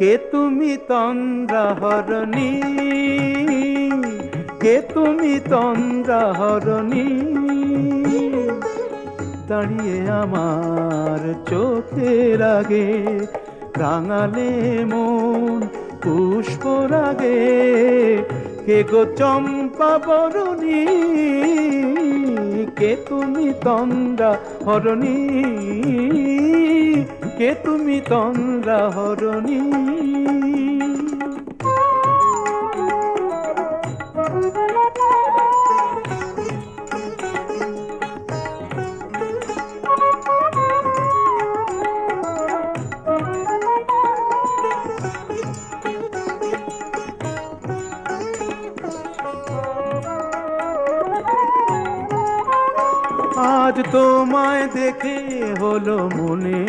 কে তুমি তন্দ্রাহরণী, কে তুমি তন্দ্রাহরণী, দাঁড়িয়ে আমার চোখের আগে রাঙালে মন পুষ্পরাগে। কে গো চম্পা বরণী, কে তুমি তন্দ্রাহরণী, কে তুমি তন্দ্রাহরণী। আজ তোমায় দেখে হলো মনে